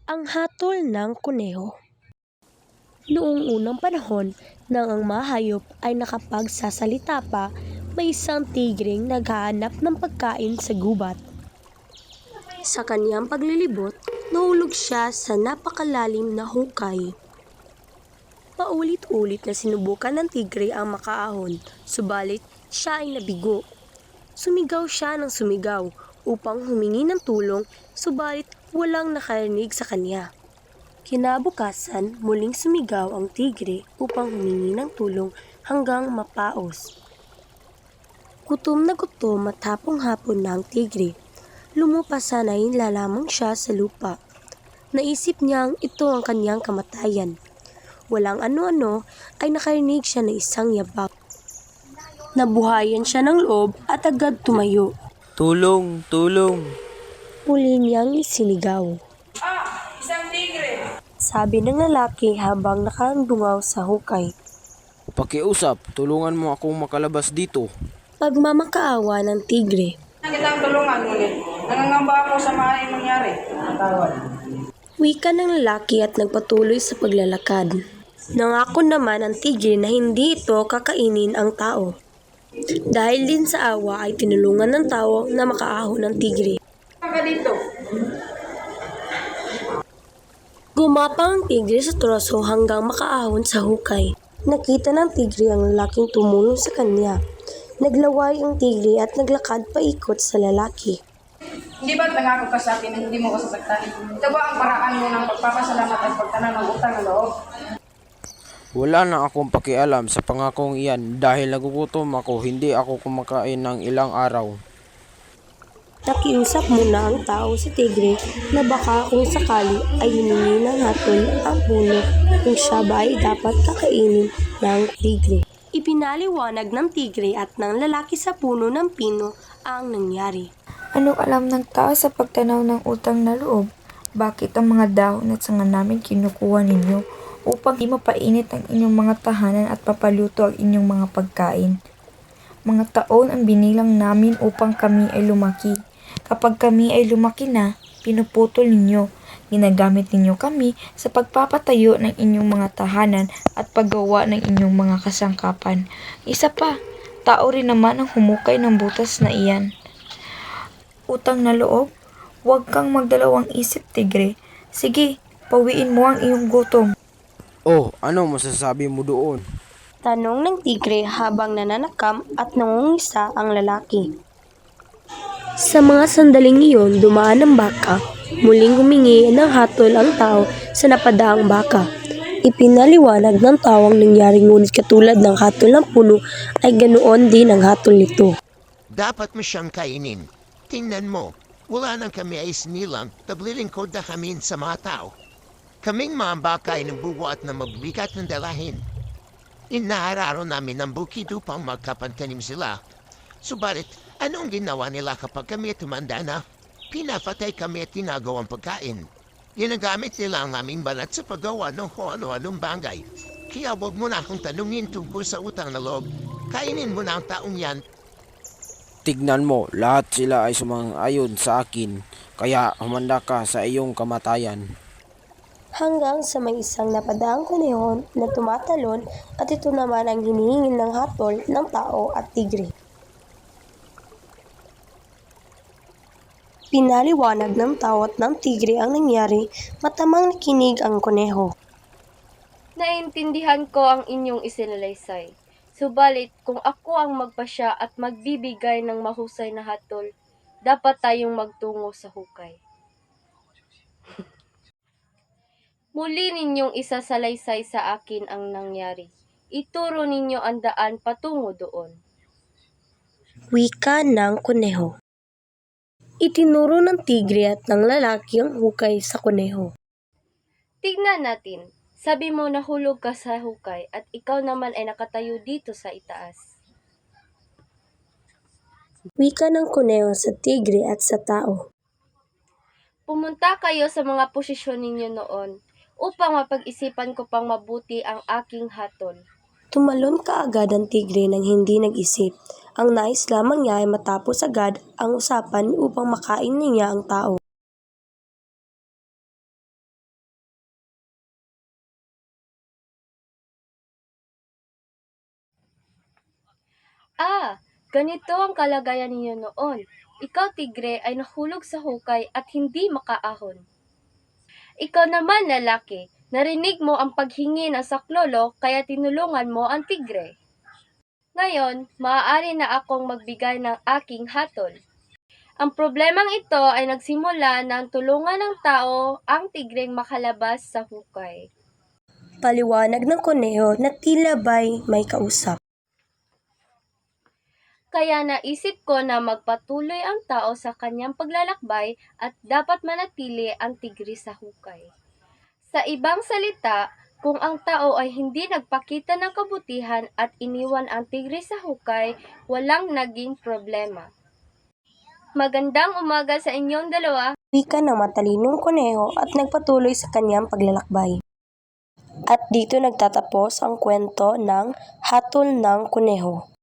Ang hatol ng kuneho. Noong unang panahon, nang ang mga hayop ay nakapagsasalita pa, may isang tigreng naghahanap ng pagkain sa gubat. Sa kanyang paglilibot, nahulog siya sa napakalalim na hukay. Paulit-ulit na sinubukan ng tigre ang makaahon, subalit siya ay nabigo. Sumigaw siya ng sumigaw upang humingi ng tulong, subalit walang nakarinig sa kanya. Kinabukasan, muling sumigaw ang tigre upang humingi ng tulong hanggang mapaos. Gutom na gutom at hapong-hapon na ang tigre. Lumupasanay lamang siya sa lupa. Naisip niyang ito ang kanyang kamatayan. Walang ano-ano ay nakarinig siya ng isang yabak. Nabuhayan siya ng loob at agad tumayo. Tulong! Tulong! Muli niyang isinigaw. Isang tigre! Sabi ng lalaki habang nakadungaw sa hukay. Pakiusap, tulungan mo akong makalabas dito. Pagmamakaawa ng tigre. Kitang tulungan ngunit nangangamba ako sa maaaring mangyari. Wika ng lalaki at nagpatuloy sa paglalakad. Nangako naman ang tigre na hindi ito kakainin ang tao. Dahil din sa awa ay tinulungan ng tao na makaahon ng tigre. Ka dito. Gumapang ang tigre sa troso hanggang makaahon sa hukay. Nakita ng tigre ang lalaking tumulong sa kanya. Naglaway ang tigre at naglakad paikot sa lalaki. Hindi ba't nangako ka sa akin na hindi mo ko sasaktan? Ito ba ang paraan mo ng pagpapasalamat at pagtanan ng utang na loob? Wala na akong pakialam sa pangakong iyan dahil nagugutom ako, hindi ako kumakain ng ilang araw. Nakiusap muna ang tao sa tigre na baka kung sakali ay hiningi ng hatol ang puno kung siya ba ay dapat kakainin ng tigre. Ipinaliwanag ng tigre at ng lalaki sa puno ng pino ang nangyari. Anong alam ng tao sa pagtanaw ng utang na loob? Bakit ang mga dahon at sanga namin kinukuha ninyo upang di mapainit ang inyong mga tahanan at papaluto ang inyong mga pagkain? Mga taon ang binilang namin upang kami ay lumaki. Kapag kami ay lumaki na, pinuputol ninyo. Ginagamit ninyo kami sa pagpapatayo ng inyong mga tahanan at paggawa ng inyong mga kasangkapan. Isa pa, tao rin naman ang humukay ng butas na iyan. Utang na loob? Huwag kang magdalawang isip, tigre. Sige, pawiin mo ang iyong gutom. Oh, ano masasabi mo doon? Tanong ng tigre habang nananakam at nangungisa ang lalaki. Sa mga sandaling iyon, dumaan ang baka. Muling humingi ng hatol ang tao sa napadaang baka. Ipinaliwanag ng tao ang nangyari ngunit katulad ng hatol ng puno ay ganoon din ang hatol nito. Dapat mo siyang kainin. Tingnan mo, wala nang kami ay sinilang, tablilingkod na kami sa mga tao. Kaming mga baka ay nabubuhat na mabigat ng dalahin. Inaararo namin ang bukid upang magkapantanim sila. Subalit, anong ginawa nila kapag kami tumanda na? Pinapatay kami at tinagaw ang pagkain. Ginagamit nila ang aming balat sa paggawa ng kung ano-anong bagay. Kaya huwag mo na akong tanungin tungkol sa utang na loob. Kainin mo na ang taong yan. Tignan mo, lahat sila ay sumang-ayon sa akin, kaya humanda ka sa iyong kamatayan. Hanggang sa may isang napadaang kunehon na tumatalon at ito naman ang hinihingin ng hatol ng tao at tigre. Pinaliwanag ng tao at ng tigre ang nangyari, matamang nakinig ang kuneho. Naintindihan ko ang inyong isinalaysay. Subalit, kung ako ang magpasya at magbibigay ng mahusay na hatol, dapat tayong magtungo sa hukay. Muli ninyong isasalaysay sa akin ang nangyari. Ituro ninyo ang daan patungo doon. Wika ng kuneho. Itinuro ng tigre at ng lalaki ang hukay sa kuneho. Tignan natin. Sabi mo nahulog ka sa hukay at ikaw naman ay nakatayo dito sa itaas. Wika ng kuneho sa tigre at sa tao. Pumunta kayo sa mga posisyon ninyo noon upang mapag-isipan ko pang mabuti ang aking hatol. Tumalon kaagad ang tigre nang hindi nag-isip. Ang nais lamang niya ay matapos agad ang usapan upang makain niya ang tao. Ganito ang kalagayan ninyo noon. Ikaw, tigre, ay nahulog sa hukay at hindi makaahon. Ikaw naman, lalaki, narinig mo ang paghingi ng saklolo kaya tinulungan mo ang tigre. Ngayon, maaari na akong magbigay ng aking hatol. Ang problemang ito ay nagsimula nang tulungan ng tao ang tigreng makalabas sa hukay. Paliwanag ng kuneho na tila ba'y may kausap. Kaya naisip ko na magpatuloy ang tao sa kanyang paglalakbay at dapat manatili ang tigre sa hukay. Sa ibang salita, kung ang tao ay hindi nagpakita ng kabutihan at iniwan ang tigre sa hukay, walang naging problema. Magandang umaga sa inyong dalawa. Wika ng matalinong kuneho at nagpatuloy sa kanyang paglalakbay. At dito nagtatapos ang kwento ng Hatol ng Kuneho.